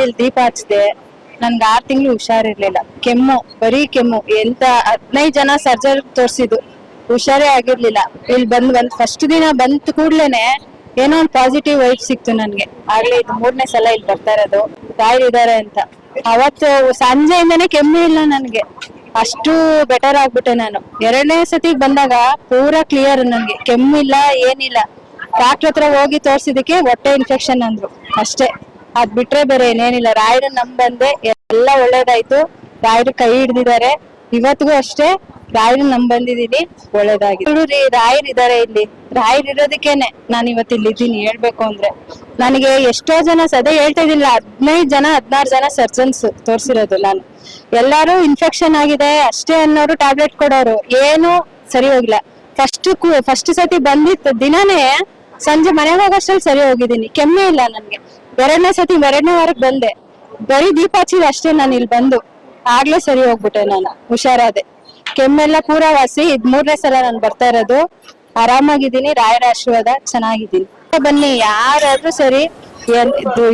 ಇಲ್ಲಿ ದೀಪ ಹಚ್ದೆ. ನನ್ಗೆ 6 ತಿಂಗಳು ಹುಷಾರಿರ್ಲಿಲ್ಲ, ಕೆಮ್ಮು, ಬರೀ ಕೆಮ್ಮು. 15 ಜನ ಸರ್ಜರಿ ತೋರ್ಸಿದ್ದು, ಹುಷಾರೇ ಆಗಿರ್ಲಿಲ್ಲ. ಇಲ್ಲಿ ಬಂದ್ ಫಸ್ಟ್ ದಿನ ಬಂತ ಕೂಡ್ಲೇನೆ ಏನೋ ಒಂದು ಪಾಸಿಟಿವ್ ವೈಬ್ ಸಿಕ್ತು ನನ್ಗೆ. ಆಗ್ಲೇ ಇದು 3ನೇ ಸಲ ಇಲ್ಲಿ ಬರ್ತಾ ಇರೋದು, ಇದಾರೆ ಅಂತ. ಅವತ್ತು ಸಂಜೆಯಿಂದಾನೇ ಕೆಮ್ಮು ಇಲ್ಲ ನನ್ಗೆ, ಅಷ್ಟು ಬೆಟರ್ ಆಗ್ಬಿಟ್ಟೆ ನಾನು. 2ನೇ ಸತಿಗ್ ಬಂದಾಗ ಪೂರಾ ಕ್ಲಿಯರ್, ನನ್ಗೆ ಕೆಮ್ಮಿಲ್ಲ, ಏನಿಲ್ಲ. ಡಾಕ್ಟರ್ ಹತ್ರ ಹೋಗಿ ತೋರ್ಸಿದಕ್ಕೆ ಹೊಟ್ಟೆ ಇನ್ಫೆಕ್ಷನ್ ಅಂದ್ರು ಅಷ್ಟೇ. ಅದ್ ಬಿಟ್ರೆ ಬೇರೆ ಏನೇನಿಲ್ಲ. ರಾಯರ ಬಂದೆ, ಎಲ್ಲ ಒಳ್ಳೇದಾಯ್ತು. ರಾಯರು ಕೈ ಹಿಡ್ದಿದ್ದಾರೆ. ಇವತ್ತಿಗೂ ಅಷ್ಟೇ ರಾಯರು ಬಂದಿದೀನಿ, ಒಳ್ಳೇದಾಗಿದೆ. ರಾಯರ್ ಇದಾರೆ ಇಲ್ಲಿ, ರಾಯರ್ ಇರೋದಕ್ಕೇನೆ ನಾನು ಇವತ್ತು ಇಲ್ಲಿ ಇದ್ದೀನಿ. ಹೇಳ್ಬೇಕು ಅಂದ್ರೆ ನನಗೆ ಎಷ್ಟೋ ಜನ ಅದೇ ಹೇಳ್ತಾ ಇದಿಲ್ಲ, 15 ಜನ 16 ಜನ ಸರ್ಜನ್ಸ್ ತೋರ್ಸಿರೋದು ನಾನು. ಎಲ್ಲಾರು ಇನ್ಫೆಕ್ಷನ್ ಆಗಿದೆ ಅಷ್ಟೇ ಅನ್ನೋರು ಟ್ಯಾಬ್ಲೆಟ್ ಕೊಡೋರು, ಏನು ಸರಿ ಹೋಗಿಲ್ಲ. ಫಸ್ಟ್ ಸತಿ ಬಂದಿತ್ತು ದಿನಾನೇ ಸಂಜೆ ಮನೆಗೆ ಹೋಗೋಷ್ಟ್ರಲ್ಲಿ ಸರಿ ಹೋಗಿದ್ದೀನಿ, ಕೆಮ್ಮೆ ಇಲ್ಲ ನನ್ಗೆ. 2ನೇ ವಾರಕ್ಕೆ ಬಂದೆ, ಬರೀ ದೀಪ ಹಚ್ಚಿದ ಅಷ್ಟೇ ನಾನು ಇಲ್ಲಿ ಬಂದು. ಆಗ್ಲೇ ಸರಿ ಹೋಗ್ಬಿಟ್ಟೆ, ನಾನು ಹುಷಾರಾದೆ. ಕೆಮ್ಮೆಲ್ಲ ಪೂರಾ ವಾಸಿ. 3ನೇ ಸಲ ನಾನು ಬರ್ತಾ ಇರೋದು. ಆರಾಮಾಗಿದ್ದೀನಿ, ರಾಯರ ಆಶೀರ್ವಾದ, ಚೆನ್ನಾಗಿದ್ದೀನಿ. ಬನ್ನಿ, ಯಾರಾದ್ರೂ ಸರಿ.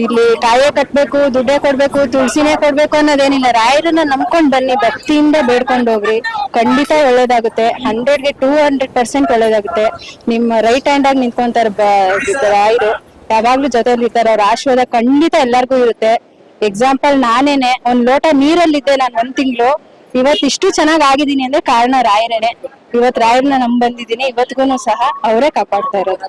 ಇಲ್ಲಿ ಕಾಯೇ ಕಟ್ಬೇಕು, ದುಡ್ಡೇ ಕೊಡ್ಬೇಕು, ತುಳಸಿನೇ ಕೊಡ್ಬೇಕು ಅನ್ನೋದೇನಿಲ್ಲ. ರಾಯರನ್ನ ನಂಬ್ಕೊಂಡ್ ಬನ್ನಿ, ಭಕ್ತಿಯಿಂದ ಬೇಡ್ಕೊಂಡ್ ಹೋಗ್ರಿ, ಖಂಡಿತ ಒಳ್ಳೇದಾಗುತ್ತೆ. 100ಗೆ 200% ಒಳ್ಳೇದಾಗುತ್ತೆ. ನಿಮ್ಮ ರೈಟ್ ಹ್ಯಾಂಡ್ ಆಗಿ ನಿಂತ್ಕೊಂತಾರೆ ರಾಯರು, ಯಾವಾಗ್ಲೂ ಜೊತೆಲಿ ಇರ್ತಾರೆ. ಅವ್ರ ಆಶೀರ್ವಾದ ಖಂಡಿತ ಎಲ್ಲರಿಗೂ ಇರುತ್ತೆ. ಎಕ್ಸಾಂಪಲ್ ನಾನೇನೆ, ಒಂದ್ ಲೋಟ ನೀರಲ್ಲಿದ್ದೆ ನಾನು 1 ತಿಂಗಳು. ಇವತ್ತು ಇಷ್ಟು ಚೆನ್ನಾಗ್ ಆಗಿದ್ದೀನಿ ಅಂದ್ರೆ ಕಾರಣ ರಾಯರೇನೆ. ಇವತ್ ರಾಯರನ್ನ ಬಂದಿದ್ದೀನಿ, ಇವತ್ತಿಗೂ ಸಹ ಅವರೇ ಕಾಪಾಡ್ತಾ ಇರೋದು.